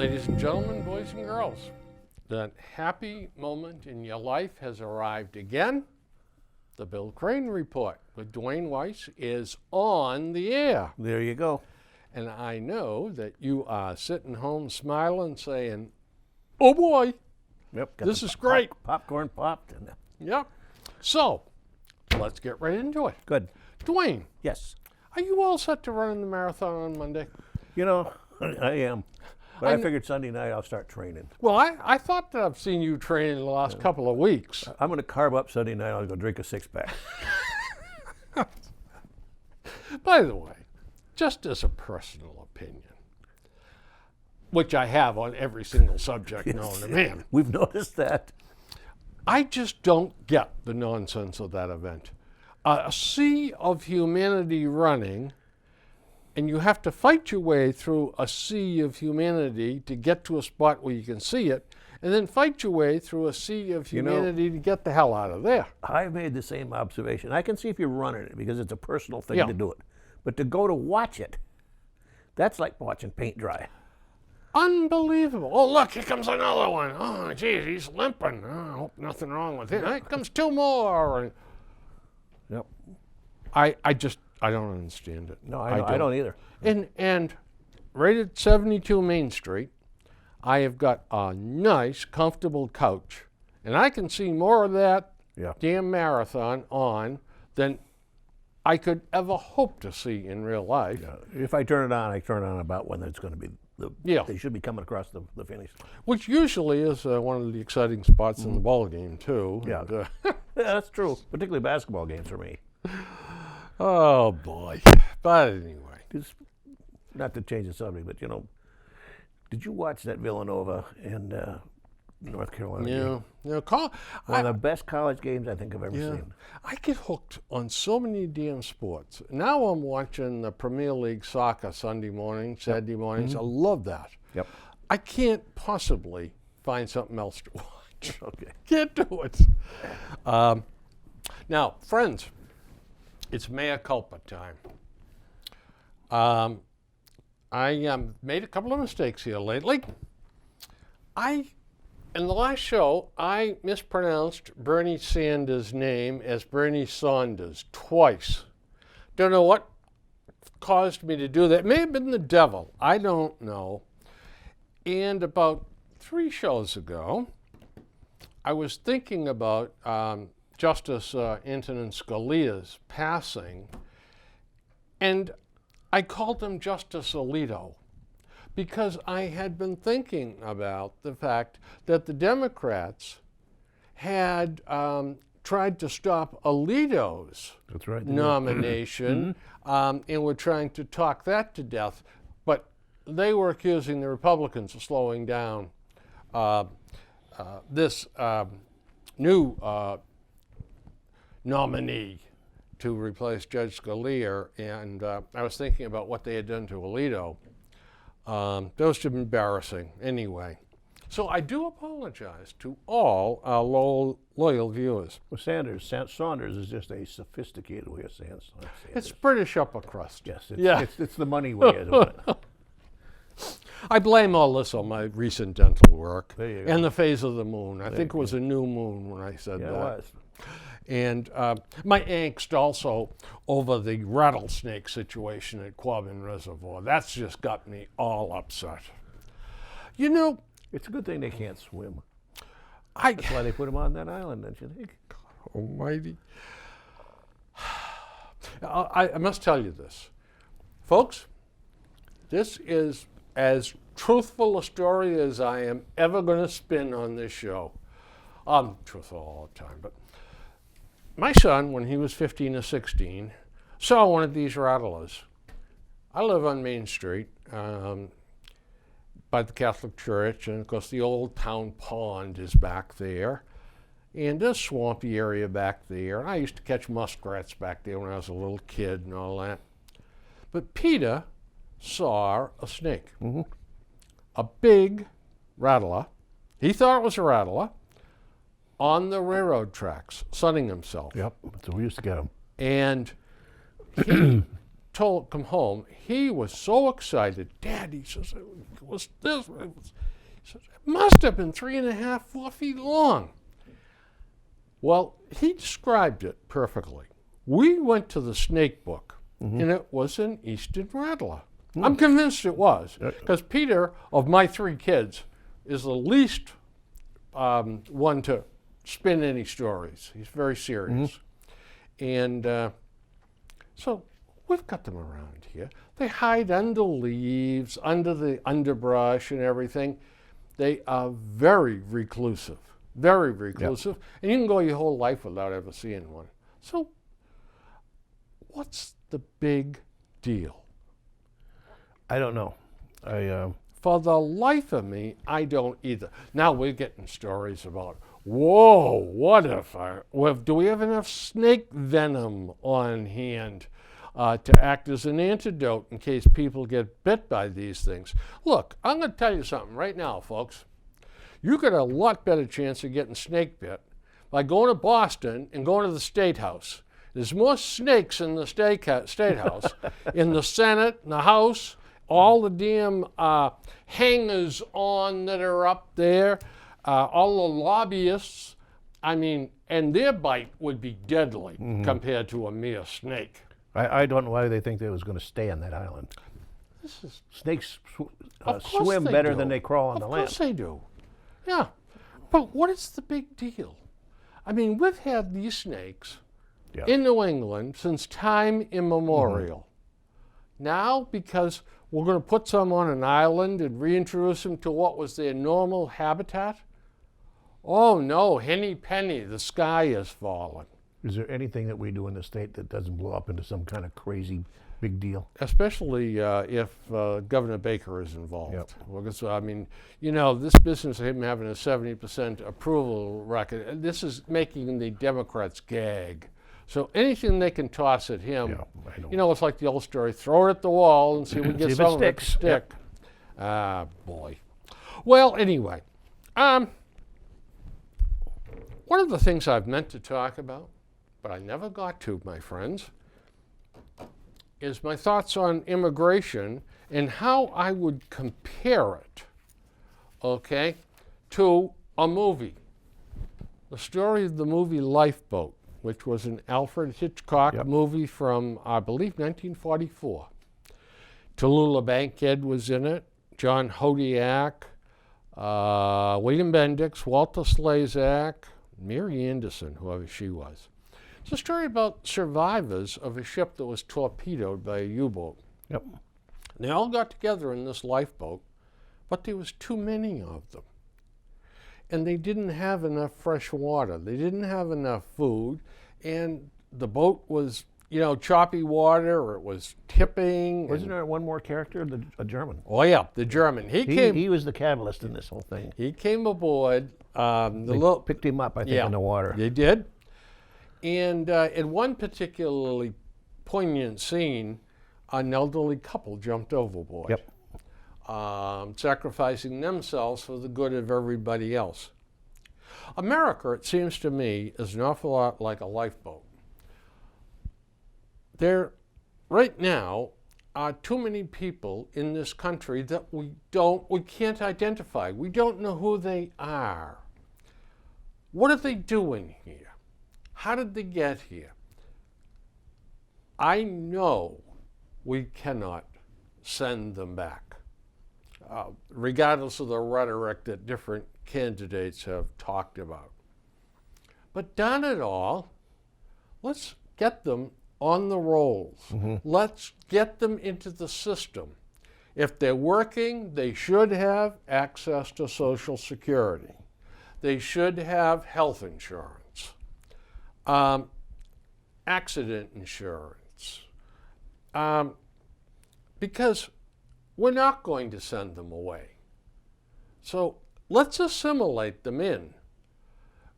Ladies and gentlemen, boys and girls, that happy moment in your life has arrived again. The Bill Crane Report with Duane Weiss is on the air. There you go. And I know that you are sitting home smiling saying, oh boy, Yep. this is great. Popcorn popped. Yep. So, let's get right into it. Good. Duane, Yes. are you all set to run in the marathon on Monday? You know, I am. But I I'm- figured Sunday night I'll start training. Well, I thought that I've seen you train in the last couple of weeks. I'm going to carb up Sunday night. I'll go drink a six-pack. By the way, just as a personal opinion, which I have on every single subject known to man, We've noticed that. I just don't get the nonsense of that event. A sea of humanity running, and you have to fight your way through a sea of humanity to get to a spot where you can see it, and then fight your way through a sea of humanity to get the hell out of there. I've made the same observation. I can see if you're running it because it's a personal thing Yeah. to do it. But to go to watch it, that's like watching paint dry. Unbelievable. Oh, look, here comes another one. Oh, geez, he's limping. Oh, I hope nothing wrong with him. Here comes two more. And Yep. I don't understand it. No, I don't either. And right at 72 Main Street, I have got a nice, comfortable couch. And I can see more of that Yeah. damn marathon on than I could ever hope to see in real life. If I turn it on, I turn it on about when it's going to be. Yeah. They should be coming across the finish. Which usually is one of the exciting spots in the ball game, too. Yeah. And, Yeah, that's true. Particularly basketball games for me. oh, boy. But anyway. Just not to change the subject, but did you watch that Villanova and North Carolina game? One of the best college games I think I've ever seen. I get hooked on so many damn sports. Now I'm watching the Premier League soccer Sunday morning, Saturday mornings. I love that. Yep. I can't possibly find something else to watch. Okay. Can't do it. Now, friends, it's Maiya culpa time. I made a couple of mistakes here lately. In the last show, I mispronounced Bernie Sanders' name as Bernie Saunders twice. Don't know what caused me to do that. It may have been the devil. I don't know. And about 3 shows ago, I was thinking about Justice Antonin Scalia's passing, and I called him Justice Alito, because I had been thinking about the fact that the Democrats had tried to stop Alito's That's right. nomination and were trying to talk that to death. But they were accusing the Republicans of slowing down this new nominee to replace Judge Scalia. And I was thinking about what they had done to Alito. Those are embarrassing anyway. So I do apologize to all our loyal viewers. Well, Saunders is just a sophisticated way of saying Sanders. It's British upper crust. Yes, Yeah. it's the money way of doing it. I blame all this on my recent dental work There you go. and the phase of the moon. I think it was a new moon when I said Yeah, that. it was. And my angst also over the rattlesnake situation at Quabbin Reservoir. That's just got me all upset. You know, It's a good thing they can't swim. I... That's why they put them on that island, don't you think? Almighty. I must tell you this. Folks, this is as truthful a story as I am ever going to spin on this show. I'm truthful all the time, but my son, when he was 15 or 16, saw one of these rattlers. I live on Main Street by the Catholic Church, and of course the old town pond is back there. And there's a swampy area back there. And I used to catch muskrats back there when I was a little kid and all that. But Peter saw a snake, a big rattler. He thought it was a rattler on the railroad tracks, sunning himself. Yep, so we used to get them. And he come home, he was so excited. Dad, he says, it was this. He says, it must have been 3.5, 4 feet long. Well, he described it perfectly. We went to the snake book, and it was an eastern rattler. I'm convinced it was, because Peter, of my 3 kids, is the least one to spin any stories. He's very serious. And so we've got them around here. They hide under leaves, under the underbrush and everything. They are very reclusive, very reclusive. And you can go your whole life without ever seeing one. So what's the big deal? I don't know. For the life of me, I don't either. Now we're getting stories about, whoa, what if do we have enough snake venom on hand to act as an antidote in case people get bit by these things? Look, I'm going to tell you something right now, folks. You got a lot better chance of getting snake bit by going to Boston and going to the State House. There's more snakes in the State House, in the Senate, in the House, all the damn hangers on that are up there, all the lobbyists, I mean, and their bite would be deadly compared to a mere snake. I don't know why they think they was going to stay on that island. Snakes swim better than they crawl on the land. Of course they do. Yeah. But what is the big deal? I mean, we've had these snakes in New England since time immemorial. Now, because we're going to put some on an island and reintroduce them to what was their normal habitat? Oh no, henny penny, the sky has fallen. Is there anything that we do in the state that doesn't blow up into some kind of crazy big deal? Especially if Governor Baker is involved. Because, I mean, you know, this business of him having a 70% approval record, this is making the Democrats gag. So anything they can toss at him, you know, it's like the old story, throw it at the wall and see if we get some of it to stick. Ah, boy. Well, anyway, one of the things I've meant to talk about, but I never got to, my friends, is my thoughts on immigration and how I would compare it, okay, to a movie. The story of the movie Lifeboat, which was an Alfred Hitchcock movie from, I believe, 1944. Tallulah Bankhead was in it, John Hodiak, William Bendix, Walter Slezak, Mary Anderson, whoever she was. It's a story about survivors of a ship that was torpedoed by a U-boat. They all got together in this lifeboat, but there was too many of them. And they didn't have enough fresh water. They didn't have enough food. And the boat was, you know, choppy water, or it was tipping. Wasn't there one more character, a German? Oh, yeah, the German. He was the catalyst in this whole thing. He came aboard. They picked him up, I think, in the water. They did. And in one particularly poignant scene, an elderly couple jumped overboard. Sacrificing themselves for the good of everybody else. America, it seems to me, is an awful lot like a lifeboat. There, right now, are too many people in this country that we can't identify. We don't know who they are. What are they doing here? How did they get here? I know we cannot send them back. Regardless of the rhetoric that different candidates have talked about. But darn it all, let's get them on the rolls. Let's get them into the system. If they're working, they should have access to Social Security. They should have health insurance, accident insurance, because we're not going to send them away. So let's assimilate them in.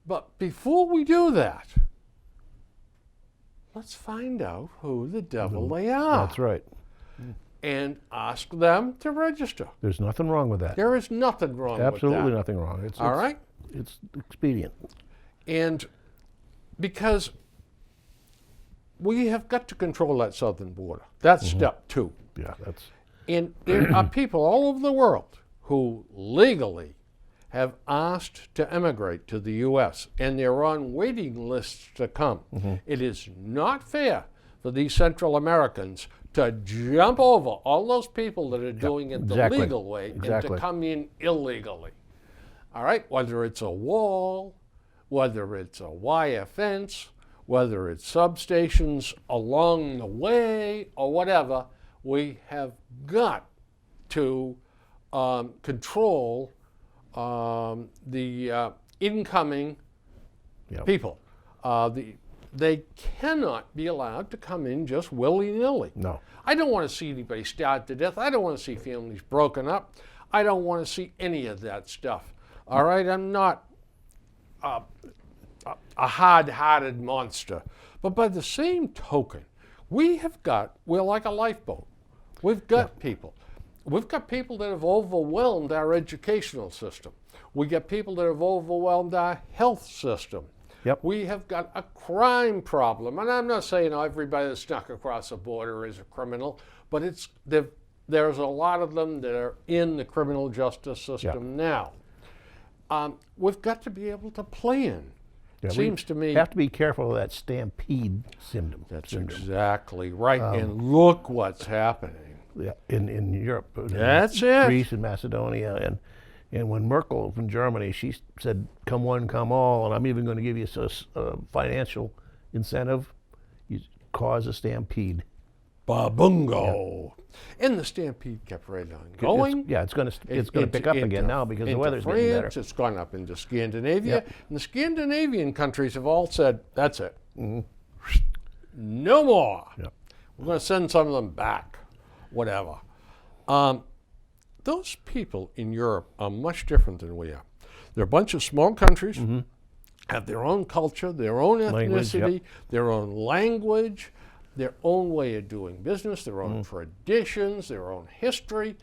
But before we do that, let's find out who the devil they are. That's right. And ask them to register. There's nothing wrong with that. There is nothing wrong with that. Absolutely nothing wrong. All right? It's expedient. And because we have got to control that southern border. That's step 2. Yeah, that's. And there are people all over the world who legally have asked to emigrate to the U.S., and they're on waiting lists to come. It is not fair for these Central Americans to jump over all those people that are doing it the legal way and to come in illegally. All right, whether it's a wall, whether it's a wire fence, whether it's substations along the way or whatever, we have got to control the incoming people. They cannot be allowed to come in just willy-nilly. No. I don't want to see anybody starved to death. I don't want to see families broken up. I don't want to see any of that stuff. All right, I'm not a hard-hearted monster. But by the same token, we're like a lifeboat. We've got people. We've got people that have overwhelmed our educational system. We got people that have overwhelmed our health system. We have got a crime problem. And I'm not saying everybody that's snuck across the border is a criminal, but there's a lot of them that are in the criminal justice system now. We've got to be able to plan. It seems to me. You have to be careful of that Stampede symptom. That's exactly right. And look what's happening. In Europe. That's it. Greece and Macedonia. And when Merkel from Germany, she said, come one, come all, and I'm even going to give you a financial incentive. You cause a stampede. Ba-bungo. And the stampede kept right on going. It's going to pick up again now because the weather's getting better. It's gone up into Scandinavia. And the Scandinavian countries have all said, that's it. No more. We're going to send some of them back. Whatever. Those people in Europe are much different than we are. They're a bunch of small countries, have their own culture, their own ethnicity, their own language, their own way of doing business, their own traditions, their own history.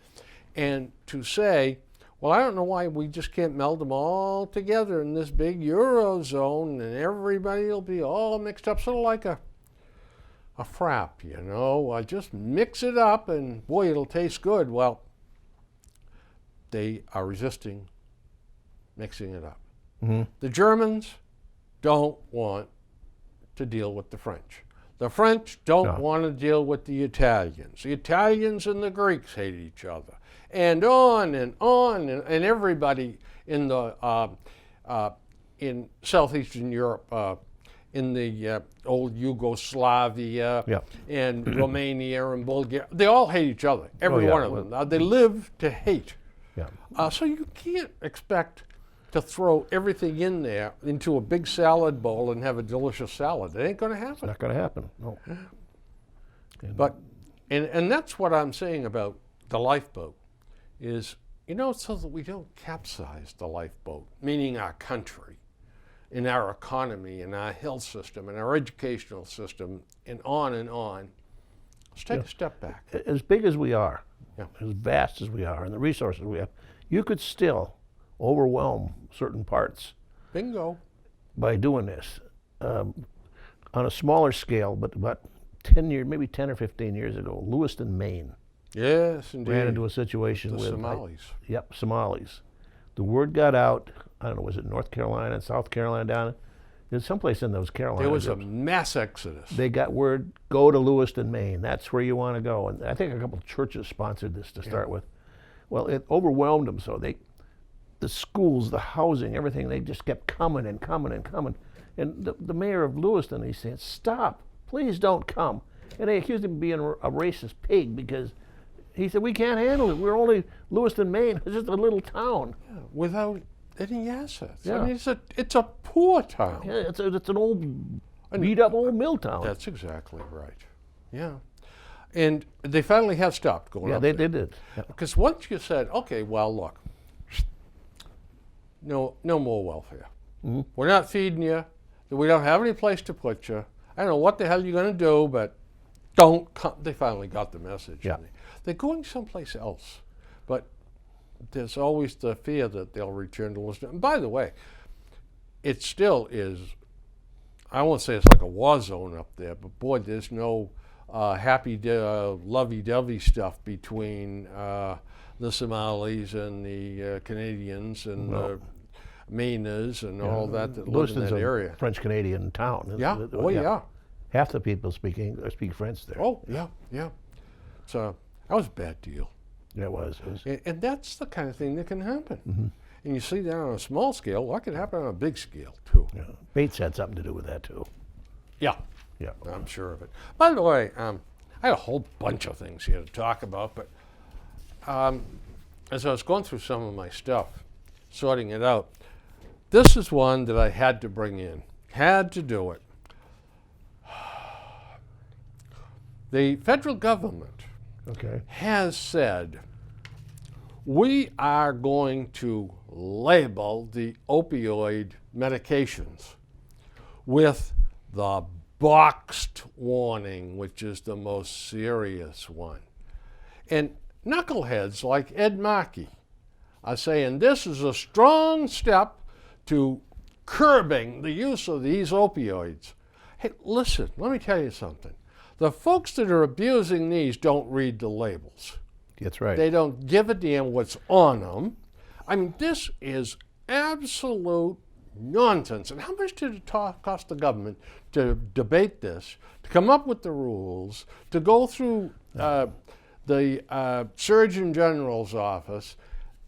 And to say, well, I don't know why we just can't meld them all together in this big Eurozone and everybody will be all mixed up, sort of like a frap, I just mix it up and boy, it'll taste good. Well, they are resisting mixing it up. The Germans don't want to deal with the French. The French don't want to deal with the Italians. The Italians and the Greeks hate each other. And on, and everybody in the in southeastern Europe, in the old Yugoslavia and Romania and Bulgaria, they all hate each other. Every one of them. They live to hate. So you can't expect to throw everything in there into a big salad bowl and have a delicious salad. It ain't going to happen. It's not going to happen. No. But and that's what I'm saying about the lifeboat is, so that we don't capsize the lifeboat, meaning our country, in our economy, in our health system, in our educational system, and on and on. Let's take a step back. As big as we are, as vast as we are, and the resources we have, you could still overwhelm certain parts. Bingo. By doing this. On a smaller scale, but about 10 years, maybe 10 or 15 years ago, Lewiston, Maine. Yes, indeed. Ran into a situation with Somalis. Somalis. The word got out, I don't know, was it North Carolina and South Carolina down? There's someplace in those Carolinas. There was a mass exodus. They got word, go to Lewiston, Maine. That's where you want to go. And I think a couple of churches sponsored this to start with. Well, it overwhelmed them, so the schools, the housing, everything, they just kept coming and coming and coming. And the mayor of Lewiston, he said, stop, please don't come. And they accused him of being a racist pig because he said, we can't handle it. We're only Lewiston, Maine. It's just a little town. Without any assets. I mean, it's a poor town. Yeah, it's an old, beat-up old mill town. That's exactly right. Yeah. And they finally have stopped going up they there. did. Because once you said, okay, well, look, no more welfare. We're not feeding you. We don't have any place to put you. I don't know what the hell you're going to do, but don't come. They finally got the message. Yeah. They're going someplace else. But there's always the fear that they'll return to Lewiston. And by the way, it still is I won't say it's like a war zone up there, but boy, there's no lovey-dovey stuff between the Somalis and the Canadians and the Mainers and all that live in Lewiston's that a area. French-Canadian town. Yeah, yeah. Half the people speak French there. Oh, yeah, yeah. So that was a bad deal. Yeah, it was. And that's the kind of thing that can happen. Mm-hmm. And you see that on a small scale. What could happen on a big scale, too? Yeah. Bates had something to do with that, too. Yeah. Yeah. I'm sure of it. By the way, I had a whole bunch of things here to talk about, but as I was going through some of my stuff, sorting it out, this is one that I had to bring in. Had to do it. The federal government has said, we are going to label the opioid medications with the boxed warning, which is the most serious one. And knuckleheads like Ed Markey are saying this is a strong step to curbing the use of these opioids. Hey, listen, let me tell you something. The folks that are abusing these don't read the labels. That's right. They don't give a damn what's on them. I mean, this is absolute nonsense. And how much did it cost the government to debate this, to come up with the rules, to go through the Surgeon General's office,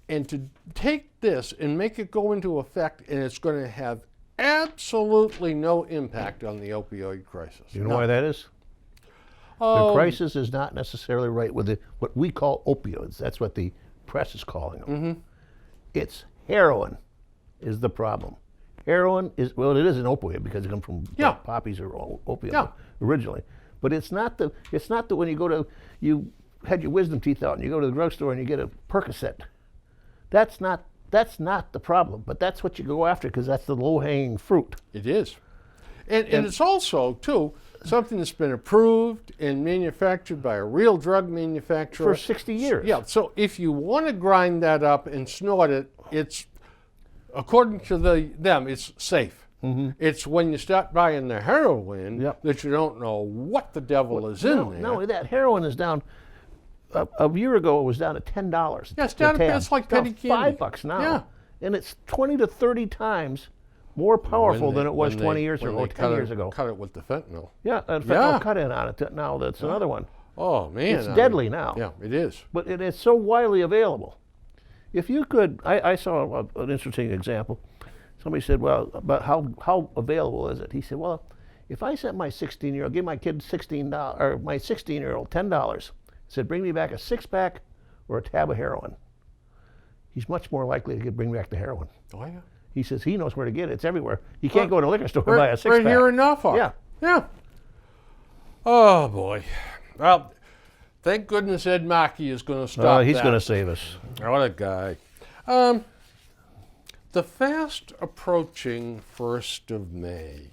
and to take this and make it go into effect, and it's going to have absolutely no impact on the opioid crisis. You know why that is? The crisis is not necessarily right with what we call opioids. That's what the press is calling them. Mm-hmm. It's heroin is the problem. Heroin is, well, it is an opioid because it comes from poppies or opium originally. But it's not the when you had your wisdom teeth out and you go to the drugstore and you get a Percocet. That's not the problem, but that's what you go after because that's the low-hanging fruit. It is. And it's also, too, something that's been approved and manufactured by a real drug manufacturer. For 60 years. Yeah, so if you want to grind that up and snort it, it's, according to them, it's safe. Mm-hmm. It's when you start buying the heroin that you don't know what the devil is in there. Not only that, heroin is down. A year ago, it was down to $10. Yeah, it's down. It's like penny candy. $5 now. Yeah. And it's 20 to 30 times more powerful than it was 20 years ago, or 10 years ago. Cut it with the fentanyl. Yeah, and fentanyl cut in on it now. That's another one. Oh, man. It's deadly now. Yeah, it is. But it is so widely available. If you could, I saw an interesting example. Somebody said, well, about how available is it? He said, well, if I sent my 16-year-old, give my kid $16, or my 16-year-old $10, said, bring me back a six-pack or a tab of heroin, he's much more likely to bring back the heroin. Oh, yeah. He says he knows where to get it. It's everywhere. You can't go to a liquor store and buy a six-pack. Right here in Norfolk. Yeah. Yeah. Oh, boy. Well, thank goodness Ed Markey is going to stop He's that. going to save us. What a guy. The fast approaching 1st of May.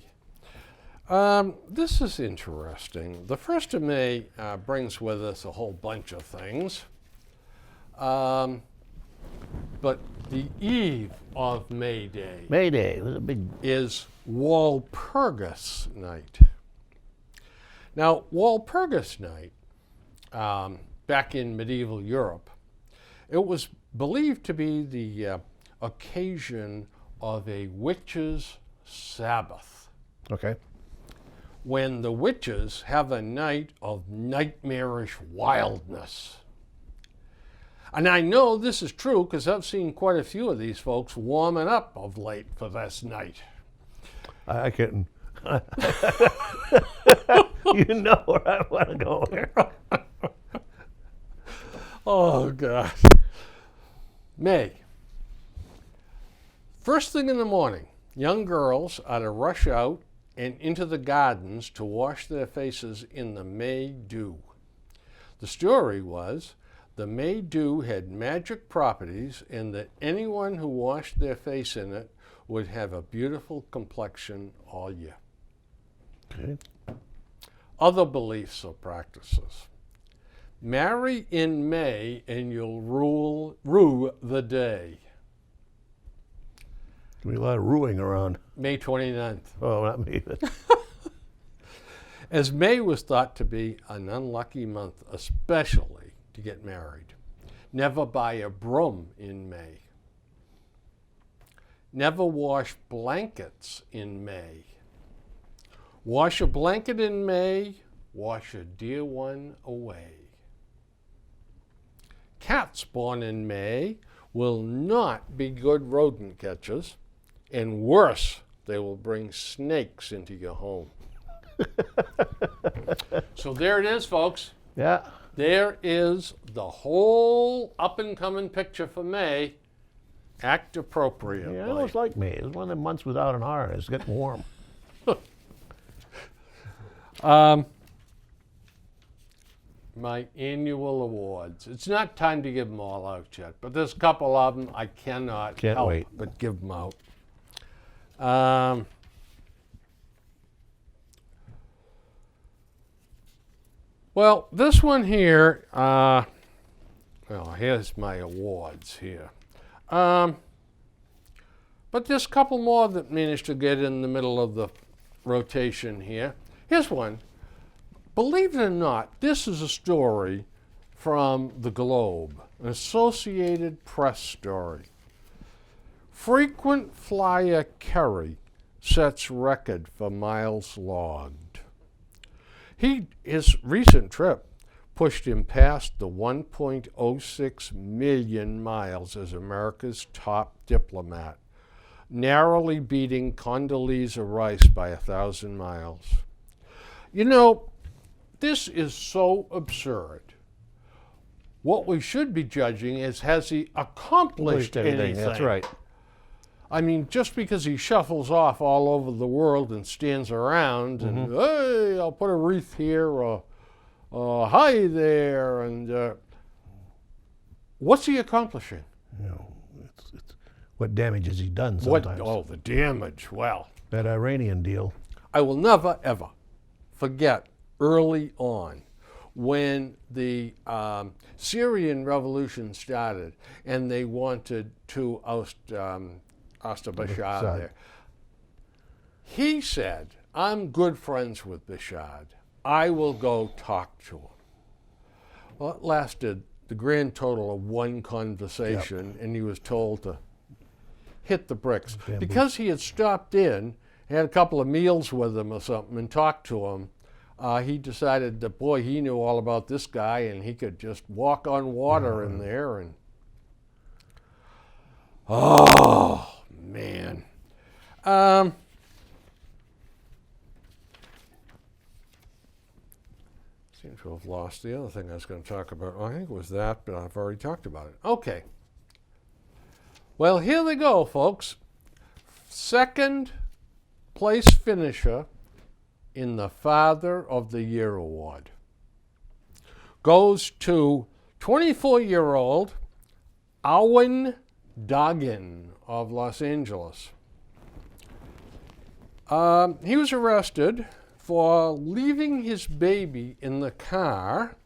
This is interesting. The 1st of May brings with us a whole bunch of things. But the eve of May Day. May Day was a big. Is Walpurgis Night. Now, Walpurgis Night, back in medieval Europe, it was believed to be the occasion of a witches' Sabbath. Okay. When the witches have a night of nightmarish wildness. And I know this is true because I've seen quite a few of these folks warming up of late for this night. I couldn't. You know where I want to go here. Oh, God. May. First thing in the morning, young girls are to rush out and into the gardens to wash their faces in the May dew. The story was the May dew had magic properties and that anyone who washed their face in it would have a beautiful complexion all year. Okay. Other beliefs or practices. Marry in May and you'll rue the day. There'll be a lot of ruining around. May 29th. Oh, not me. As May was thought to be an unlucky month, especially to get married. Never buy a broom in May. Never wash blankets in May. Wash a blanket in May, wash a dear one away. Cats born in May will not be good rodent catchers, and worse, they will bring snakes into your home. So there it is, folks. Yeah. There is the whole up-and-coming picture for May. Act appropriately. Yeah, almost like me. It's one of the months without an R. It's getting warm. My annual awards. It's not time to give them all out yet, but there's a couple of them I cannot Can't help wait. but give them out. Well, this one here, well, here's my awards here. But there's a couple more that managed to get in the middle of the rotation here. Here's one. Believe it or not, this is a story from the Globe, an Associated Press story. Frequent flyer Kerry sets record for miles logged. His recent trip pushed him past the 1.06 million miles as America's top diplomat, narrowly beating Condoleezza Rice by 1,000 miles. You know, this is so absurd. What we should be judging is, has he accomplished anything? That's right. I mean, just because he shuffles off all over the world and stands around and, hey, I'll put a wreath here, or hi there, and what's he accomplishing? You know, it's what damage has he done sometimes? The damage. Well, That Iranian deal. I will never, ever forget early on when the Syrian revolution started and they wanted to oust Bashar there. He said, I'm good friends with Bashar. I will go talk to him. Well, it lasted the grand total of one conversation, and he was told to hit the bricks. Because he had stopped in, had a couple of meals with him or something, and talked to him, he decided that, boy, he knew all about this guy, and he could just walk on water in there. And oh, man. Seem to have lost the other thing I was going to talk about. I think it was that, but I've already talked about it. Okay. Well, here they go, folks. Second place finisher in the Father of the Year award goes to 24-year-old Owen Doggin of Los Angeles. He was arrested for leaving his baby in the car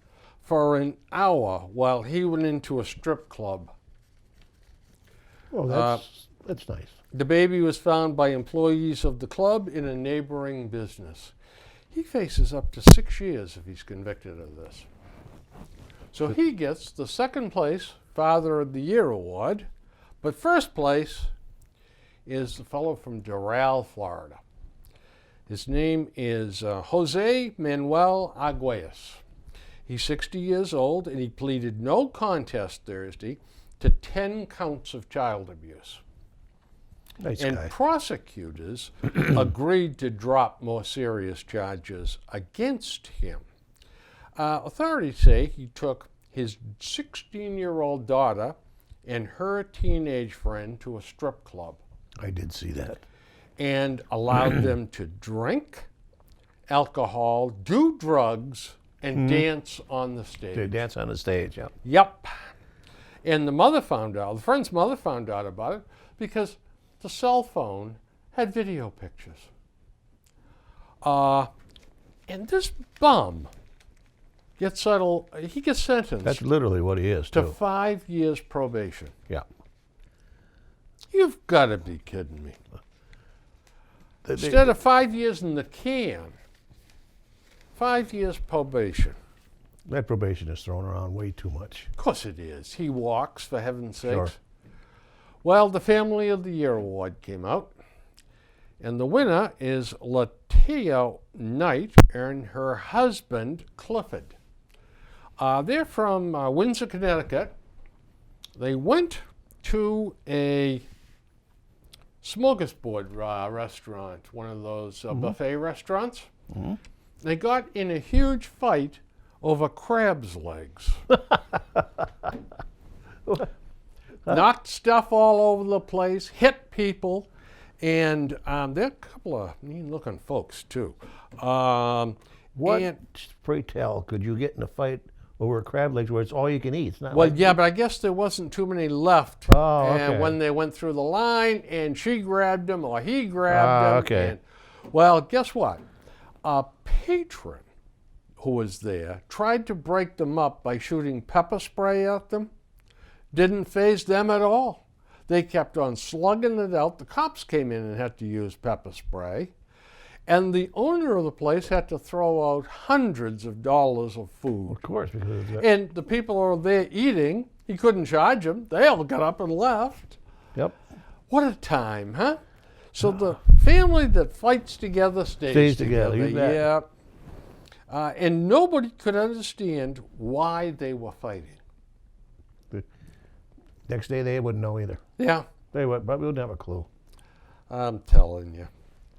for an hour while he went into a strip club. Oh, that's nice. The baby was found by employees of the club in a neighboring business. He faces up to 6 years if he's convicted of this. So he gets the second place Father of the Year award, but first place is the fellow from Doral, Florida. His name is Jose Manuel Arguelles. He's 60 years old, and he pleaded no contest Thursday to 10 counts of child abuse. Nice And guy. prosecutors agreed to drop more serious charges against him. Authorities say he took his 16-year-old daughter and her teenage friend to a strip club I did see that. and allowed them to drink alcohol, do drugs, and dance on the stage. They dance on the stage, yeah. Yep. And the mother found out, the friend's mother found out about it because the cell phone had video pictures. And this bum gets he gets sentenced That's literally what he is, to too. 5 years probation. Yeah. You've got to be kidding me. They- Instead of 5 years in the can, 5 years probation. that probation is thrown around way too much. Of course it is. He walks, for heaven's sakes. Sure. Well, the Family of the Year award came out, and the winner is Latia Knight and her husband, Clifford. They're from Windsor, Connecticut. They went to a smorgasbord restaurant, one of those buffet restaurants. Mm-hmm. They got in a huge fight over crab's legs. Knocked stuff all over the place, hit people, and they're a couple of mean-looking folks, too. What, and- pray tell, could you get in a fight over crab legs where it's all you can eat? It's not Well, like yeah, but I guess there wasn't too many left. Oh, And okay. when they went through the line and she grabbed him or he grabbed him. Okay. And, well, guess what? A patron who was there tried to break them up by shooting pepper spray at them. Didn't faze them at all. They kept on slugging it out. The cops came in and had to use pepper spray. And the owner of the place had to throw out hundreds of dollars of food. Of course, because And the people who were there eating, he couldn't charge them. They all got up and left. yep. What a time, huh? So the family that fights together stays together, you bet. Yeah. And nobody could understand why they were fighting. Next day they wouldn't know either. Yeah, They would, but we wouldn't have a clue. I'm telling you.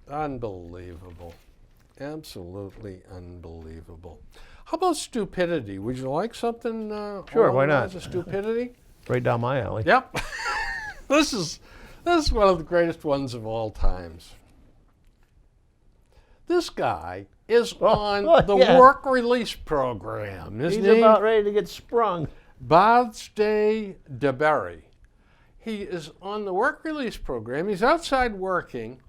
Unbelievable. Absolutely unbelievable. How about stupidity? Would you like something Sure, along why the not? lines of stupidity? Right down my alley. Yep. This is one of the greatest ones of all times. This guy is on the yeah. work release program. His He's name about ready to get sprung. Bardsday DeBerry. He is on the work release program. He's outside working.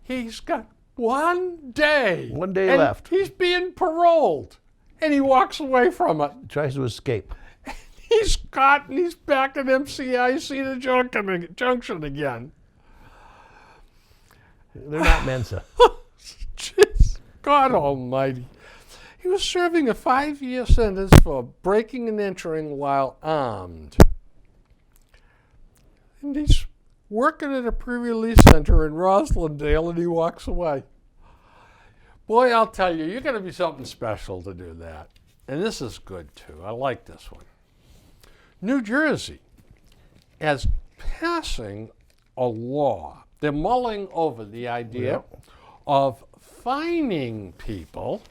He's got 1 day. 1 day and left. He's being paroled. And he walks away from it. Tries to escape. He's caught and he's back at MCIC the junction again. They're not Mensa. Jeez, God almighty. He was serving a 5-year sentence for breaking and entering while armed. And he's working at a pre-release center in Roslindale and he walks away. Boy, I'll tell you, you're going to be something special to do that. And this is good too. I like this one. New Jersey is passing a law. They're mulling over the idea Yep. of fining people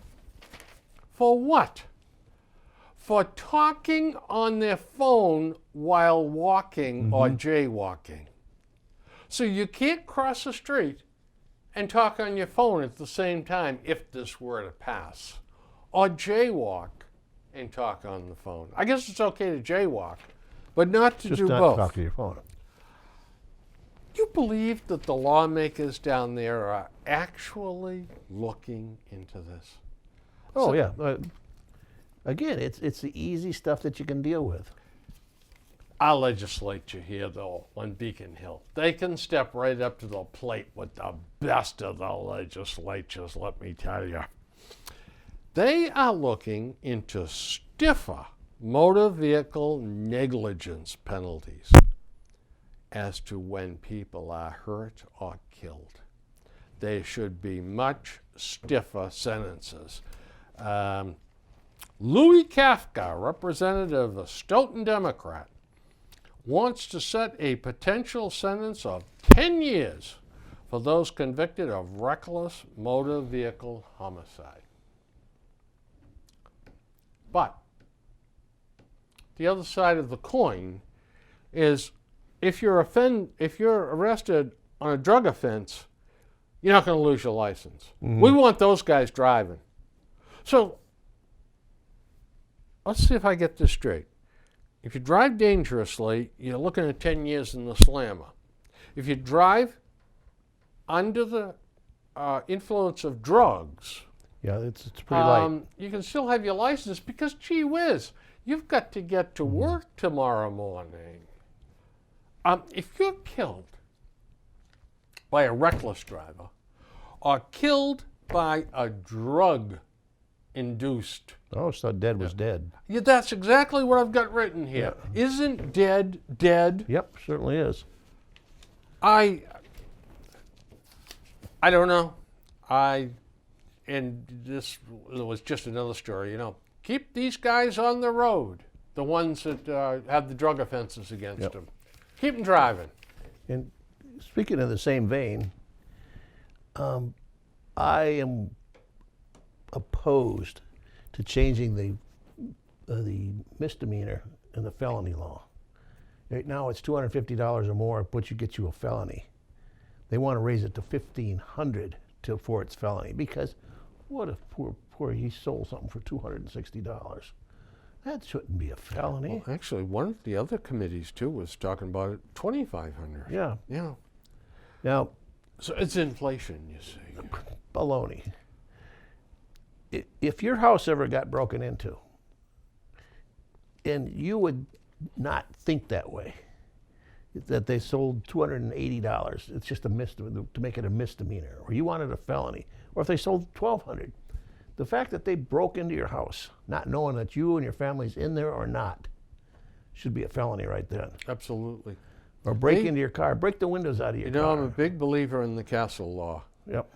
for what? For talking on their phone while walking or jaywalking. So you can't cross the street and talk on your phone at the same time if this were to pass. Or jaywalk and talk on the phone. I guess it's okay to jaywalk, but not to Just do not both. talk to your phone. You believe that the lawmakers down there are actually looking into this? Oh, So- yeah. Again, it's the easy stuff that you can deal with. Our legislature here, though, on Beacon Hill, they can step right up to the plate with the best of the legislatures, let me tell you. They are looking into stiffer motor vehicle negligence penalties as to when people are hurt or killed. There should be much stiffer sentences. Louis Kafka, representative of Stoughton Democrat, wants to set a potential sentence of 10 years for those convicted of reckless motor vehicle homicide. But the other side of the coin is if you're arrested on a drug offense, you're not going to lose your license. We want those guys driving. So let's see if I get this straight. If you drive dangerously, you're looking at 10 years in the slammer. If you drive under the influence of drugs, Yeah, it's pretty light. you can still have your license because, gee whiz, you've got to get to work tomorrow morning. If you're killed by a reckless driver or killed by a drug-induced. Oh, so dead was dead. Yeah, that's exactly what I've got written here. Yeah. Isn't dead dead? Yep, certainly is. I don't know. And this was just another story, Keep these guys on the road, the ones that have the drug offenses against them. Keep them driving. And speaking in the same vein, I am opposed to changing the misdemeanor in the felony law. Right now it's $250 or more, but gets you a felony. They want to raise it to $1,500 for its felony, because what if poor he sold something for $260? That shouldn't be a felony. Well, actually, one of the other committees too was talking about it, $2,500. Yeah. Yeah. Now, so it's inflation, you see. baloney. If your house ever got broken into, and you would not think that way, that they sold $280, it's just a misdemeanor, to make it a misdemeanor, or you wanted a felony, or if they sold $1,200, the fact that they broke into your house, not knowing that you and your family's in there or not, should be a felony right then. Absolutely. Or break into your car, break the windows out of your car. I'm a big believer in the castle law. Yep.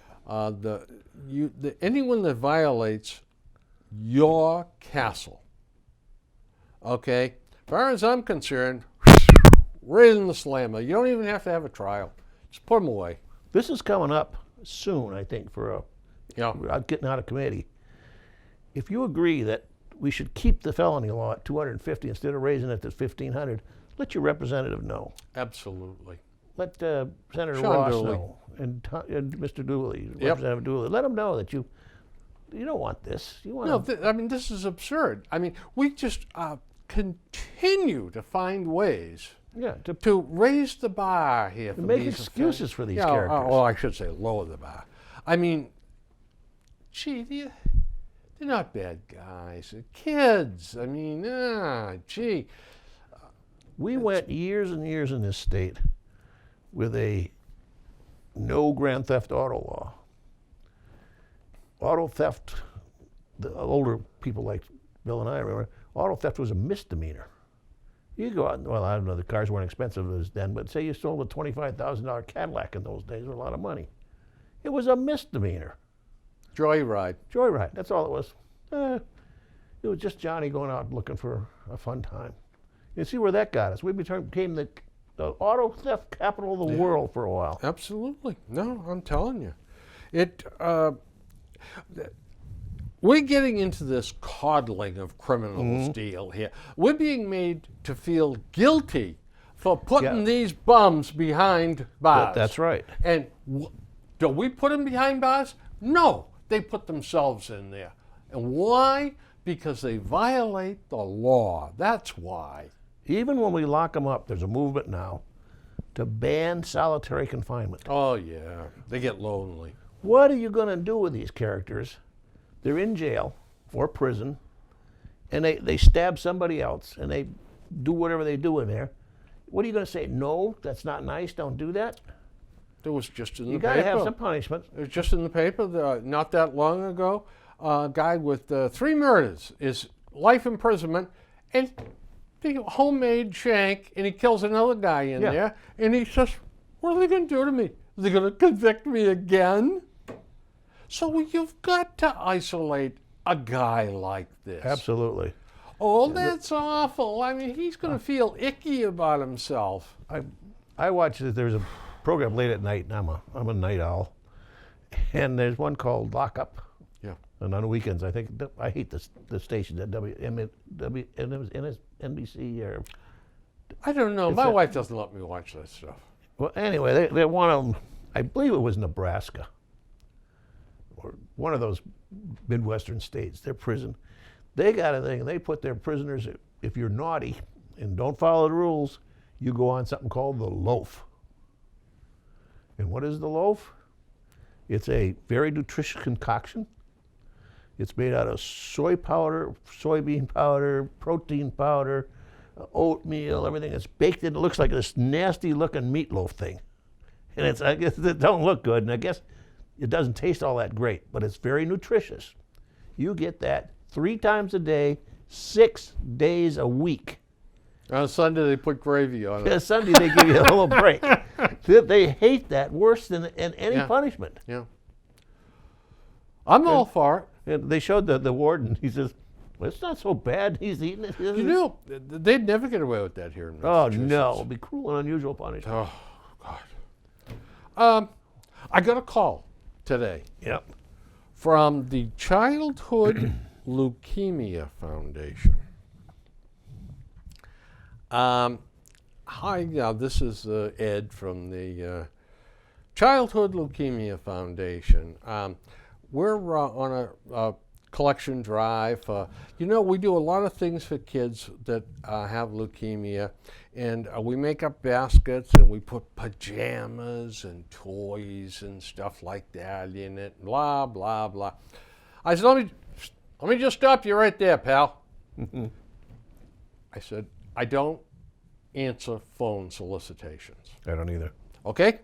Anyone that violates your castle, okay, as far as I'm concerned, right in the slammer. You don't even have to have a trial. Just put them away. This is coming up soon, I think, for getting out of committee. If you agree that we should keep the felony law at $250 instead of raising it to $1,500, let your representative know. Absolutely. Let Senator Sean Ross Dooley know, and Mr. Dooley, Representative Dooley. Let them know that you don't want this. You want this is absurd. We just continue to find ways to raise the bar here. To make excuses for these characters. I should say lower the bar. They're not bad guys. They're kids. We went years and years in this state with a no grand theft auto law. Auto theft, the older people like Bill and I remember, auto theft was a misdemeanor. You go out, I don't know, the cars weren't expensive as then, but say you sold a $25,000 Cadillac in those days, it was a lot of money. It was a misdemeanor. Joyride. Joyride, that's all it was. It was just Johnny going out looking for a fun time. You see where that got us. We became the auto theft capital of the world for a while. Absolutely. No, I'm telling you. We're getting into this coddling of criminals deal here. We're being made to feel guilty for putting these bums behind bars. That's right. And do we put them behind bars? No, they put themselves in there. And why? Because they violate the law. That's why. Even when we lock them up, there's a movement now to ban solitary confinement. Oh, yeah. They get lonely. What are you going to do with these characters? They're in jail or prison, and they stab somebody else, and they do whatever they do in there. What are you going to say? No, that's not nice. Don't do that. It was just in the paper. paper. You got to have some punishment. It was just in the paper not that long ago. A guy with 3 murders is life imprisonment, and the homemade shank, and he kills another guy in there, and he says, what are they going to do to me? Are they going to convict me again? So you've got to isolate a guy like this. Absolutely. Oh, that's awful. He's going to feel icky about himself. I watch it. There's a program late at night, and I'm a night owl. And there's one called Lock Up. Yeah. And on the weekends, I hate the station at NBC or. I don't know. My wife doesn't let me watch that stuff. Well, anyway, they one of them, I believe it was Nebraska, or one of those Midwestern states, their prison. They got a thing, they put their prisoners, if you're naughty and don't follow the rules, you go on something called the loaf. And what is the loaf? It's a very nutritious concoction. It's made out of soy powder, soybean powder, protein powder, oatmeal, everything. It's baked in. It looks like this nasty looking meatloaf thing. And it's, I guess it don't look good, and I guess it doesn't taste all that great, but it's very nutritious. You get that 3 times a day, 6 days a week. On Sunday they put gravy on it. Yeah, Sunday they give you a little break. They hate that worse than any Yeah. punishment. Yeah. I'm all for it. And they showed the warden. He says, well, it's not so bad. He's eating it. You know, they'd never get away with that here in Oh, Massachusetts. no. It'll be cruel and unusual punishment. Oh, God. I got a call today Yep. from the Childhood Leukaemia Foundation. Hi, this is Ed from the Childhood Leukaemia Foundation. We're on a collection drive. You know, we do a lot of things for kids that have leukemia, and we make up baskets and we put pajamas and toys and stuff like that in it, blah, blah, blah. I said, let me just stop you right there, pal. I said, I don't answer phone solicitations. I don't either. Okay?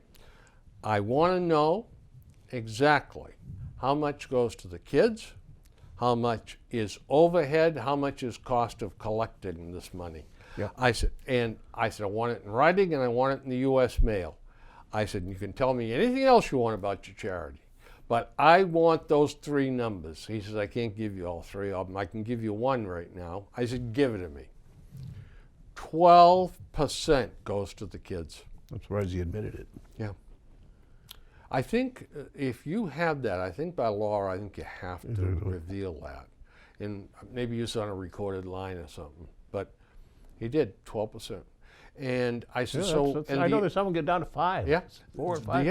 I want to know exactly how much goes to the kids, how much is overhead, how much is cost of collecting this money. Yeah. I said, I want it in writing and I want it in the U.S. mail. I said, you can tell me anything else you want about your charity, but I want those 3 numbers. He says, I can't give you all 3 of them. I can give you one right now. I said, give it to me. 12% goes to the kids. I'm surprised he admitted it. Yeah. I think if you have that, I think by law, I think you have to reveal that. And maybe use it on a recorded line or something. But he did, 12%. And I said, I know there's some get down to 5. Yeah. 4 or 5%.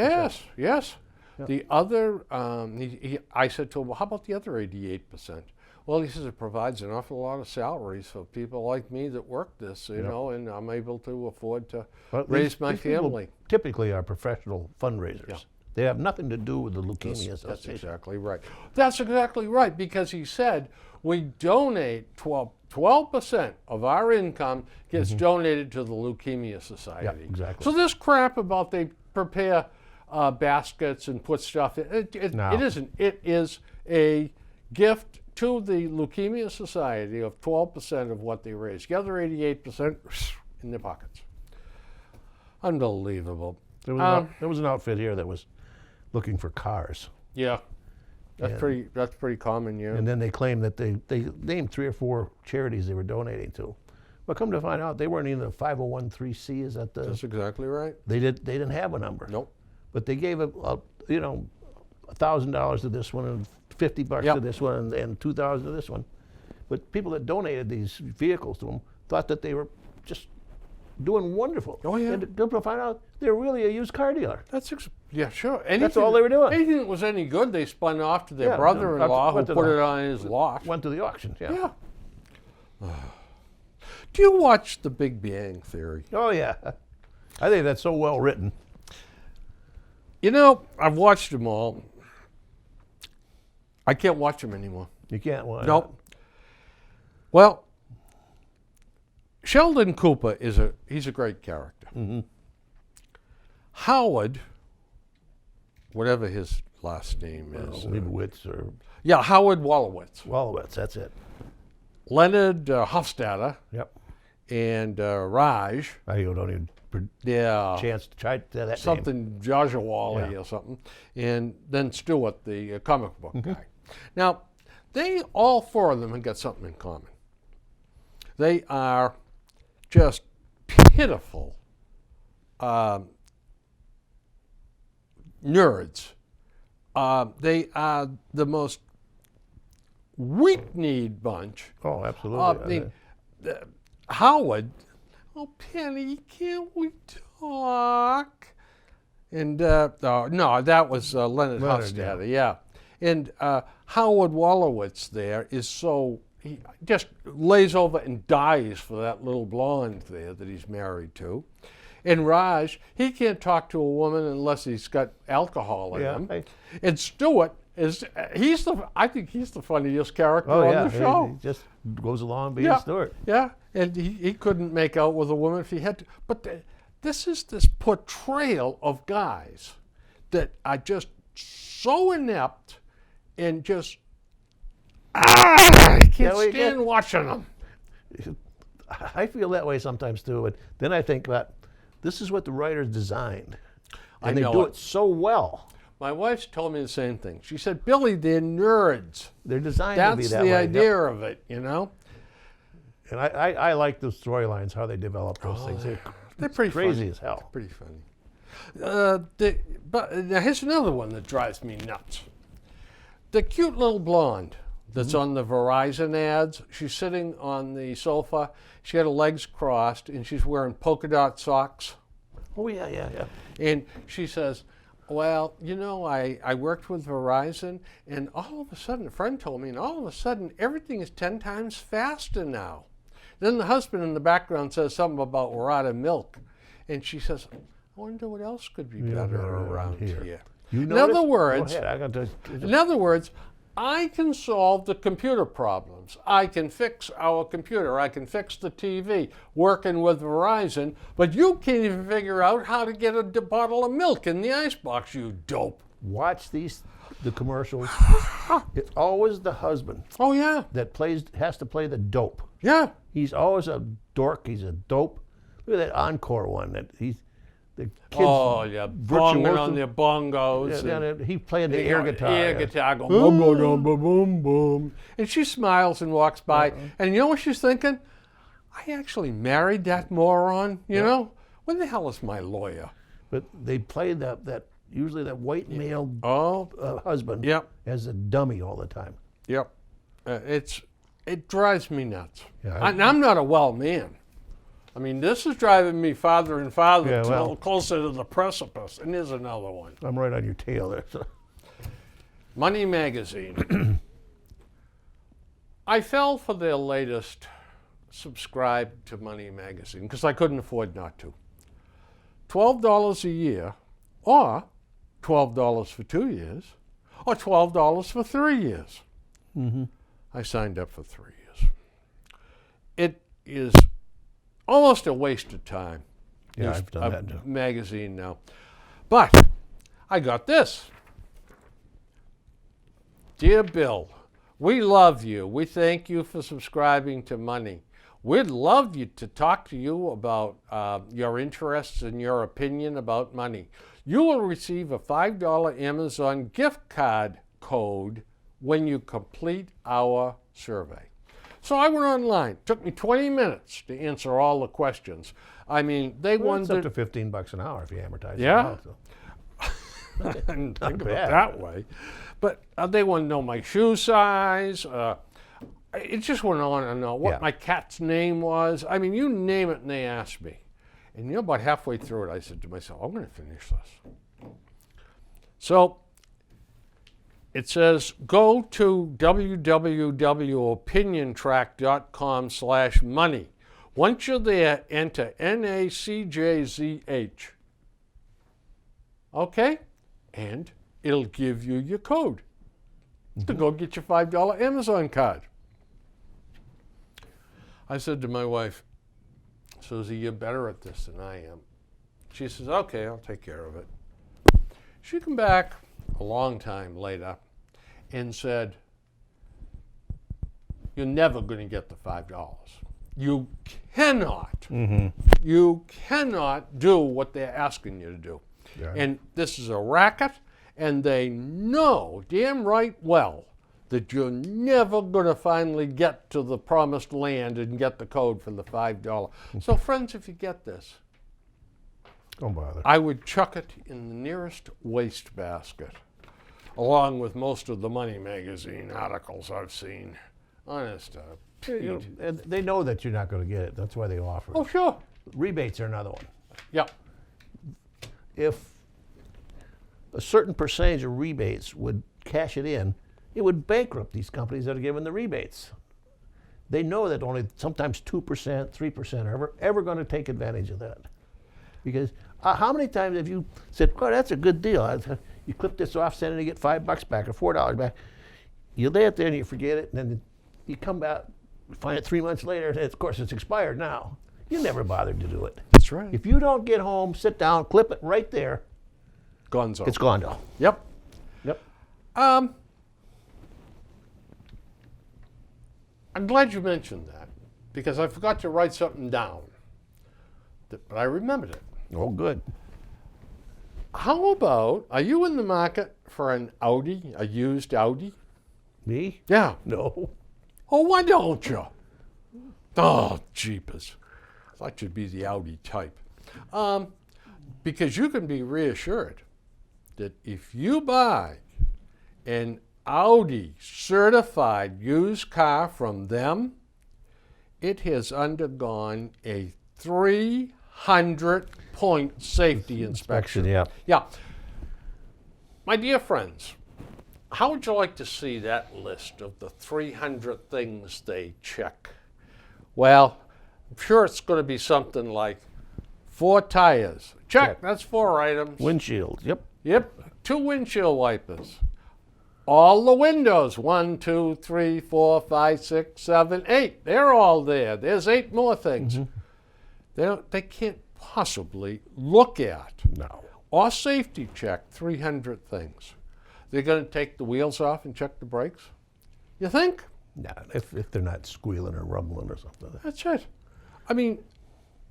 Yes. Yeah. The other, I said to him, well, how about the other 88%? Well, he says it provides an awful lot of salaries for people like me that work this, you know, and I'm able to afford to raise my these people family. Typically are professional fundraisers. Yeah. They have nothing to do with the Leukemia That's Association. exactly right. That's exactly right, because he said we donate 12% of our income gets donated to the Leukemia Society. Yeah, exactly. So this crap about they prepare baskets and put stuff in, it isn't. It is a gift to the Leukemia Society of 12% of what they raise. The other 88% in their pockets. Unbelievable. There was an outfit here that was looking for cars. Yeah. That's pretty common, yeah. And then they claimed that they named 3 or 4 charities they were donating to. But come to find out, they weren't even the 501(c)(3). Is that the? That's exactly right. They didn't have a number. Nope. But they gave $1,000 to this one and $50 to this one and $2,000 to this one. But people that donated these vehicles to them thought that they were just doing wonderful. Oh, yeah. And come to find out, they're really a used car dealer. Yeah, sure. That's all they were doing. Anything that was any good, they spun off to their brother-in-law who put it on his lot. Went to the auction, yeah. Do you watch The Big Bang Theory? Oh, yeah. I think that's so well written. You know, I've watched them all. I can't watch them anymore. You can't watch. Nope. Well, Sheldon Cooper he's a great character. Mm-hmm. Howard, whatever his last name is. Leibowitz or Yeah, Howard Wolowitz. Wolowitz, that's it. Leonard Hofstadter. Yep. And Raj. I don't even chance to try that something Jajawali or something. And then Stewart, the comic book guy. Now, they all 4 of them have got something in common. They are just pitiful nerds. They are the most weak-kneed bunch. Oh, absolutely. Howard, oh, Penny, can't we talk? And no, that was Leonard Hofstadter, yeah. And Howard Wolowitz there is he just lays over and dies for that little blonde there that he's married to. And Raj, he can't talk to a woman unless he's got alcohol in him. And Stewart I think he's the funniest character on the show. He just goes along being Stewart. Yeah, and he couldn't make out with a woman if he had to. But this is this portrayal of guys that are just so inept and just, I can't stand watching them. I feel that way sometimes too, but then I think about, this is what the writers designed. And they do it so well. My wife's told me the same thing. She said, Billy, they're nerds. They're designed to be that way. That's the idea of it, you know? And I like the storylines, how they develop those things. They're pretty crazy funny. As hell. Pretty funny. But now here's another one that drives me nuts. The cute little blonde that's on the Verizon ads, she's sitting on the sofa. She got her legs crossed, and she's wearing polka dot socks. Oh, yeah. And she says, well, you know, I worked with Verizon, and all of a sudden, a friend told me, and all of a sudden, everything is 10 times faster now. Then the husband in the background says something about we're out of milk. And she says, I wonder what else could be better around here. In other words, I can solve the computer problems. I can fix our computer. I can fix the TV working with Verizon, but you can't even figure out how to get a bottle of milk in the icebox, you dope. Watch the commercials. It's always the husband. Oh, yeah. That has to play the dope. Yeah. He's always a dork. He's a dope. Look at that encore one. The kids. Oh, yeah. Bonging on their bongos. Yeah, he played the air guitar. Air guitar going boom, boom, boom, boom, boom. And she smiles and walks by. And you know what she's thinking? I actually married that moron, you know? Where the hell is my lawyer? But they play that usually that white male husband as a dummy all the time. Yep. It drives me nuts. Yeah, and I'm not a well man. I mean, this is driving me farther and farther closer to the precipice. And here's another one. I'm right on your tail there. So. Money Magazine. I fell for their latest subscribe to Money Magazine because I couldn't afford not to. $12 a year, or $12 for 2 years, or $12 for 3 years. Mm-hmm. I signed up for 3 years. It is almost a waste of time. Yeah, I've done that too. Magazine now. But I got this. Dear Bill, we love you. We thank you for subscribing to Money. We'd love you to talk to you about your interests and your opinion about money. You will receive a $5 Amazon gift card code when you complete our survey. So I went online. It took me 20 minutes to answer all the questions. I mean, it's up to $15 an hour if you amortize it out. So. I didn't think of it that way. But they want to know my shoe size. It just went on and on. What my cat's name was. I mean, you name it and they asked me. And you know, about halfway through it, I said to myself, I'm going to finish this. So it says, go to www.opiniontrack.com/money. Once you're there, enter NACJZH. Okay? And it'll give you your code to go get your $5 Amazon card. I said to my wife, Susie, you're better at this than I am. She says, okay, I'll take care of it. She came back a long time later and said, you're never going to get the $5. You cannot do what they're asking you to do. Yeah. And this is a racket, and they know damn right well that you're never going to finally get to the promised land and get the code for the $5. So friends, if you get this, don't bother. I would chuck it in the nearest wastebasket, along with most of the Money Magazine articles I've seen. Honest. And they know that you're not going to get it. That's why they offer it. Oh, sure. Rebates are another one. Yeah. If a certain percentage of rebates would cash it in, it would bankrupt these companies that are giving the rebates. They know that only sometimes 2%, 3% are ever going to take advantage of that. Because how many times have you said, well, that's a good deal. You clip this off, send it, and you get $5 back or $4 back. You lay it there and you forget it, and then you come back, find it 3 months later, and of course it's expired now. You never bothered to do it. That's That's right. If you don't get home, sit down, clip it right there, Gonzo. it's gonzo. Yep. Yep. I'm glad you mentioned that because I forgot to write something down, but I remembered it. Oh, good. How about, are you in the market for an Audi, a used Audi? Me? Yeah. No. Oh, why don't you? Oh, jeepers. I thought you'd be the Audi type. Because you can be reassured that if you buy an Audi certified used car from them, it has undergone a 300-point safety inspection. Yeah. Yeah. My dear friends, how would you like to see that list of the 300 things they check? Well, I'm sure it's going to be something like 4 tires. Check. That's 4 items. Windshield. Yep. Yep. 2 windshield wipers. All the windows. 1, 2, 3, 4, 5, 6, 7, 8. They're all there. There's 8 more things. They can't possibly look at No. or safety check 300 things. They're going to take the wheels off and check the brakes? You think? No, if they're not squealing or rumbling or something. That's it. I mean,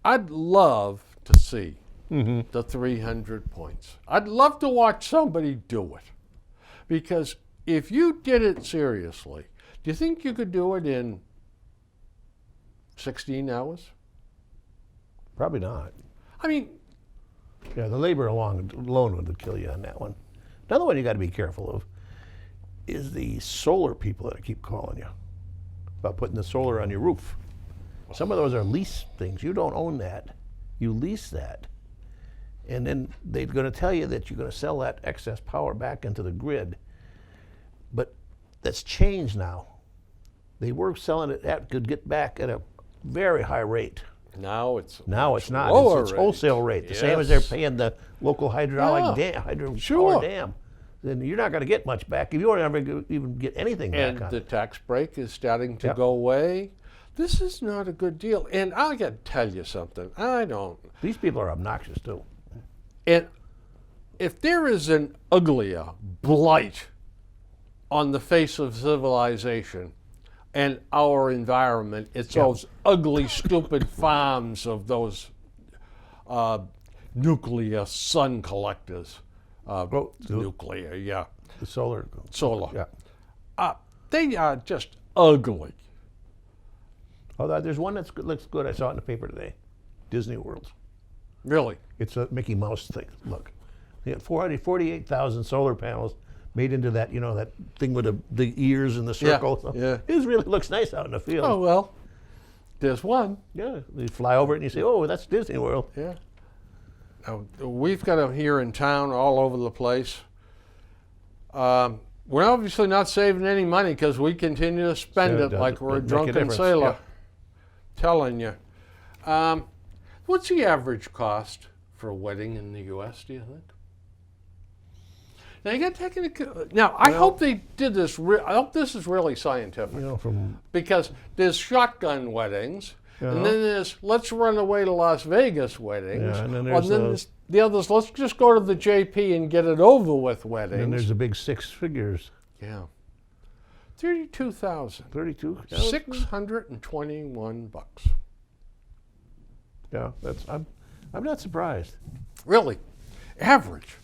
I'd love to see the 300 points. I'd love to watch somebody do it. Because if you did it seriously, do you think you could do it in 16 hours? Probably not. I mean, Yeah, the labor alone would kill you on that one. Another one you got to be careful of is the solar people that keep calling you about putting the solar on your roof. Some of those are lease things. You don't own that. You lease that. And then they're going to tell you that you're going to sell that excess power back into the grid. But that's changed now. They were selling it that could get back at a very high rate. now it's Now it's not. lower It's rate. wholesale rate, the same as they're Yes. paying the local hydraulic Yeah, hydropower sure. dam. Then you're not going to get much back. You won't ever even get anything And back on the it. tax break is starting to Yep. go away. This is not a good deal. And I got to tell you something. These people are obnoxious too. And if there is an uglier blight on the face of civilization and our environment, it's those ugly, stupid farms of those nuclear sun collectors. Nuclear, yeah. The solar. Solar. Yeah. They are just ugly. Oh, there's one that looks good. I saw it in the paper today. Disney World. Really. It's a Mickey Mouse thing. Look, they had 48,000 solar panels made into that, that thing with the ears and the circle. yeah. It really looks nice out in the field. Oh, well, there's one. Yeah, you fly over it and you say, oh, that's Disney World. Yeah. Now, we've got them here in town all over the place. We're obviously not saving any money because we continue to spend it like we're a make a drunken difference, sailor. yeah. Telling you. What's the average cost for a wedding in the U.S., do you think? Now, you got to take into now, I hope they did this. I hope this is really scientific. From Because there's shotgun weddings, and then there's let's run away to Las Vegas weddings, Yeah, and then there's the others, let's just go to the JP and get it over with weddings. and there's the big 6 figures. Yeah. 32,000. 32. 621 bucks. Yeah, I'm not surprised. Really? Average.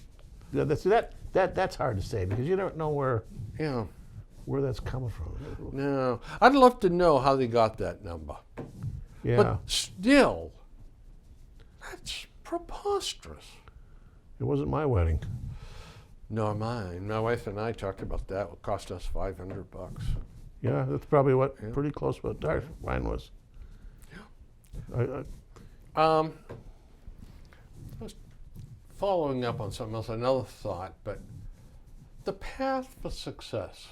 Yeah, that's hard to say because you don't know where Yeah. that's coming from. No. I'd love to know how they got that number. Yeah, But still, that's preposterous. it wasn't my wedding. Nor mine. My wife and I talked about that. It cost us 500 bucks. Yeah, that's probably pretty close what mine was. Yeah. I, I was following up on something else, another thought, but the path for success.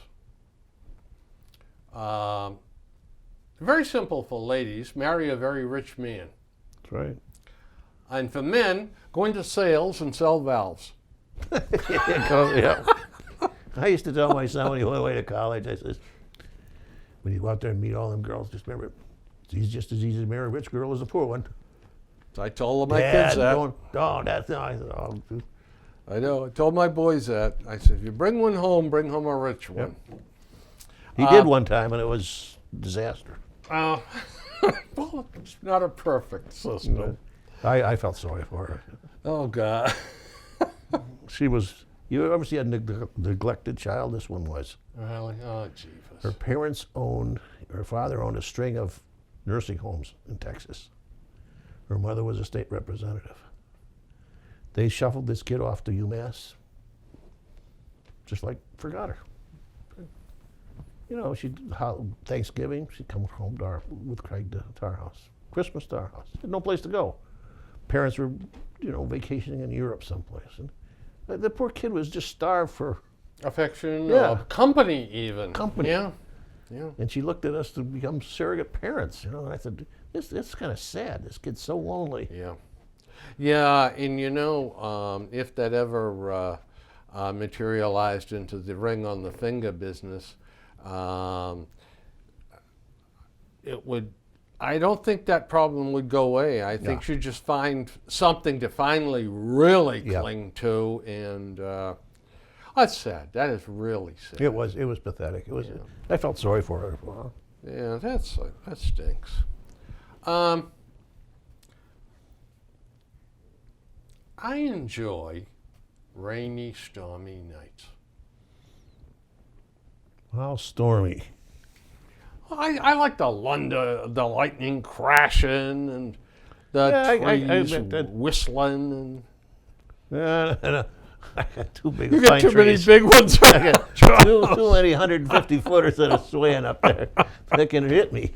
Very simple for ladies, marry a very rich man. that's right. And for men, go into sales and sell valves. Yeah. I used to tell my son when he went away to college, I says, when you go out there and meet all them girls, just remember, it's just as easy to marry a rich girl as a poor one. I told my kids that. That's not. I know. I told my boys that. I said, if you bring one home, bring home a rich one. He did one time, and it was disaster. Well, it's not a perfect system. I felt sorry for her. Oh, God. She was. You ever see a neglected child? This one was. Really? Oh, jeepers. Her father owned a string of nursing homes in Texas. Her mother was a state representative. They shuffled this kid off to UMass, just like forgot her. You know, Thanksgiving, she'd come home with Craig to our house. Christmas to our house. Had no place to go. Parents were, vacationing in Europe someplace. And the poor kid was just starved for affection, Yeah. company even. Company. Yeah. And she looked at us to become surrogate parents, And I said, this is kind of sad. This kid's so lonely. Yeah. Yeah, and if that ever materialized into the ring on the finger business, it would. I don't think that problem would go away. I think she'd just find something to finally really cling to, and that's sad. That is really sad. It was pathetic. It was. I felt sorry for her. Yeah, that stinks. I enjoy rainy, stormy nights. How stormy. I like the lightning crashing and the trees whistling. I got too big. You got too many big ones. I got too many 150-footers that are swaying up there that can hit me.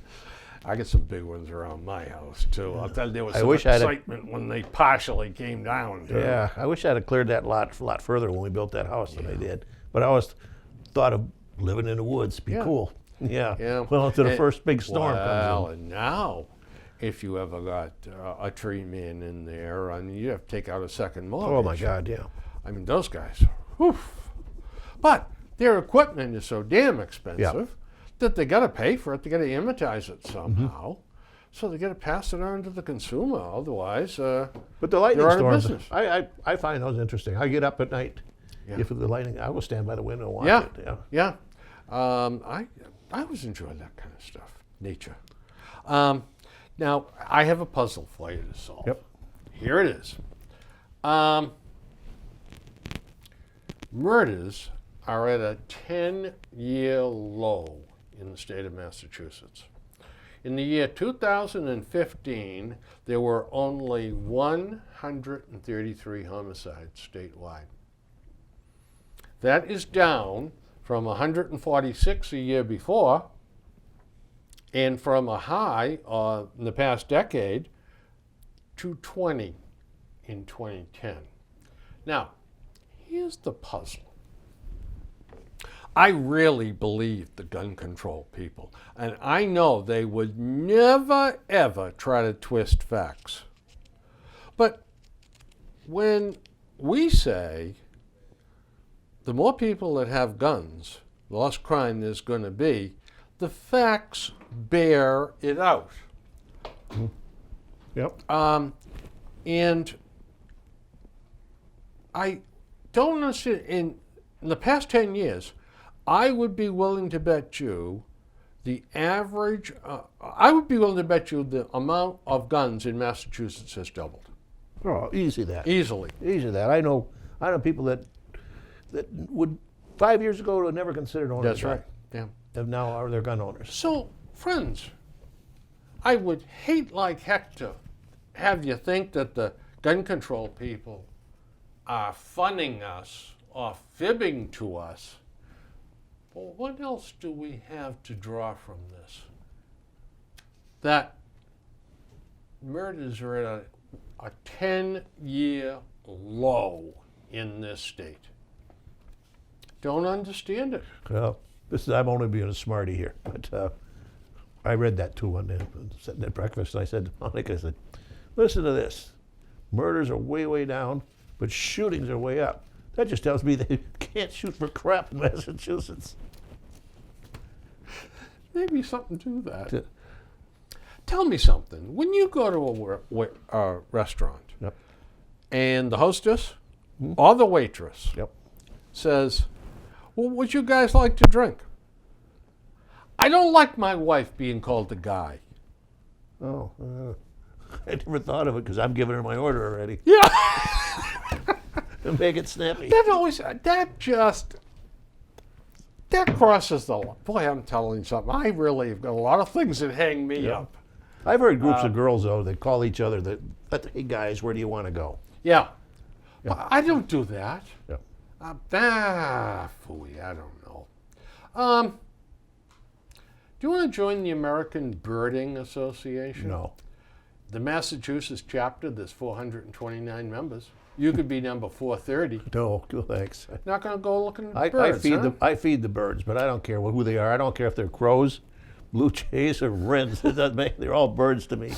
I got some big ones around my house too. I'll tell you, there was some wish I'd excitement when they partially came down. Too. Yeah, I wish I'd have cleared that lot further when we built that house than I did. But I always thought of living in the woods. Be cool. Yeah. Well, until the first big storm comes in. Well, and now, if you ever got a tree man in there, I mean, you have to take out a second mortgage. Oh my God, yeah. I mean, those guys. Whew. But their equipment is so damn expensive that they got to pay for it. They got to amortize it somehow. So they got to pass it on to the consumer. Otherwise, but the lightning they're out of storms, business. I find those interesting. I get up at night. Yeah. If the lightning, I will stand by the window and watch it. Yeah. I always enjoy that kind of stuff. Nature. Now, I have a puzzle for you to solve. Yep. Here it is. Murders are at a 10-year low in the state of Massachusetts. In the year 2015, there were only 133 homicides statewide. That is down from 146 a year before, and from a high in the past decade to 20 in 2010. Now, here's the puzzle. I really believe the gun control people, and I know they would never, ever try to twist facts. But when we say the more people that have guns, the less crime there's going to be, the facts bear it out. Yep. And I don't understand, in the past 10 years, I would be willing to bet you the average, I would be willing to bet you the amount of guns in Massachusetts has doubled. Oh, easy that. Easily. Easy that. I know people that would 5 years ago would never considered owning That's a gun. right. Yeah. And now are their gun owners. So, friends, I would hate like heck to have you think that the gun control people are funning us or fibbing to us. Well, what else do we have to draw from this? That murders are at a 10-year low in this state. Don't understand it. Well, I'm only being a smarty here, but I read that too one day, sitting at breakfast, and I said to Monica, I said, listen to this. Murders are way, way down, but shootings are way up. That just tells me they can't shoot for crap in Massachusetts. Maybe something to that. Tell me something. When you go to a restaurant Yep. and the hostess or the waitress Yep. says, "Well, what would you guys like to drink?" I don't like my wife being called a guy. Oh, I never thought of it because I'm giving her my order already. Yeah. Make it snappy. That crosses the line. Boy, I'm telling you something. I really have got a lot of things that hang me Yeah. up. I've heard groups of girls, though, that call each other, hey, guys, where do you want to go? Yeah. But I don't do that. Yeah. Phooey, I don't know. Do you want to join the American Birding Association? No. The Massachusetts chapter, there's 429 members. You could be number 430. No, thanks. Not going to go looking at I birds, feed huh? I feed the birds, but I don't care who they are. I don't care if they're crows, blue jays, or wrens. It doesn't make. They're all birds to me.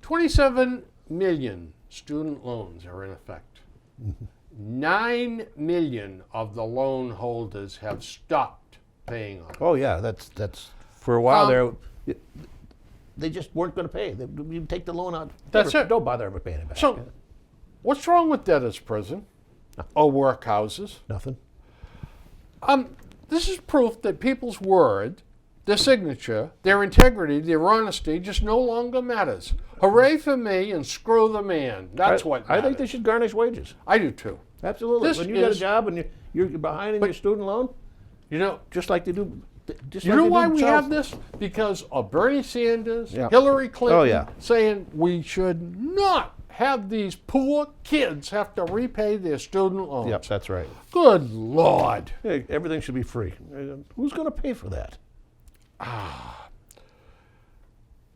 27 million student loans are in effect. 9 million of the loan holders have stopped paying on it. Oh yeah, that's for a while they just weren't going to pay. You take the loan out. That's it. Don't bother ever paying it back. So, what's wrong with debtors' prison or workhouses? Nothing. This is proof that people's word, their signature, their integrity, their honesty just no longer matters. Hooray for me and screw the man. That's what matters. I think they should garnish wages. I do too. Absolutely. This when you get a is- job and you're behind in your student loan, You know, just like they do. you know why we have this? Because of Bernie Sanders, Yeah. Hillary Clinton Oh, yeah. saying we should not have these poor kids have to repay their student loans. Yep, that's right. Good Lord. Hey, everything should be free. Who's going to pay for that?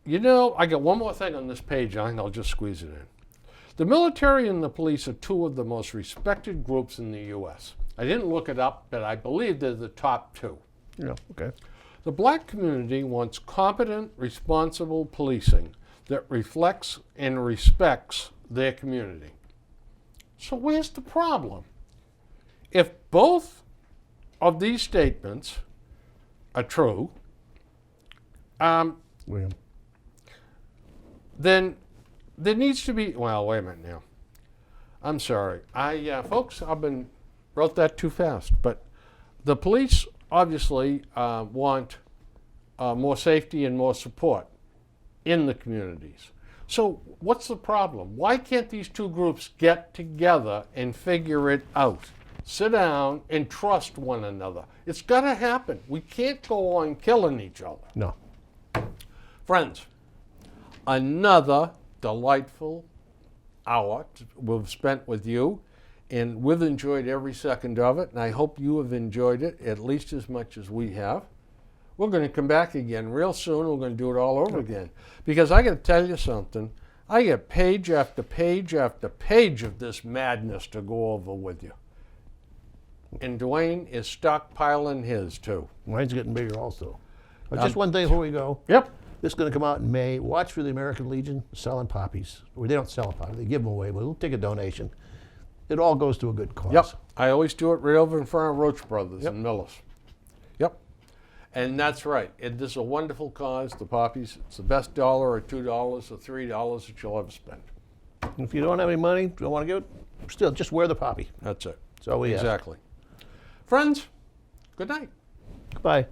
You know, I got one more thing on this page. I think I'll just squeeze it in. The military and the police are two of the most respected groups in the U.S. I didn't look it up, but I believe they're the top two. Yeah, okay. The black community wants competent, responsible policing that reflects and respects their community. So where's the problem? If both of these statements are true, William. then there needs to be, well, wait a minute now. I'm sorry. Folks, wrote that too fast, but the police obviously want more safety and more support in the communities. So what's the problem? Why can't these two groups get together and figure it out? Sit down and trust one another. It's got to happen. We can't go on killing each other. No. Friends, another delightful hour we've spent with you, and we've enjoyed every second of it, and I hope you have enjoyed it at least as much as we have. We're going to come back again real soon. We're going to do it all over again. Because I got to tell you something. I get page after page after page of this madness to go over with you. And Duane is stockpiling his too. Mine's getting bigger also. But just one thing before we go. Yep. This is going to come out in May. Watch for the American Legion selling poppies. Well, they don't sell a poppy. They give them away. We'll take a donation. It all goes to a good cause. Yep. I always do it right over in front of Roach Brothers in Millis. Yep. And that's right. It is a wonderful cause, the poppies. It's the best $1 or $2 or $3 that you'll ever spend. If you don't have any money, don't want to give it, still just wear the poppy. That's it. That's all we ask. Exactly. Friends, good night. Goodbye.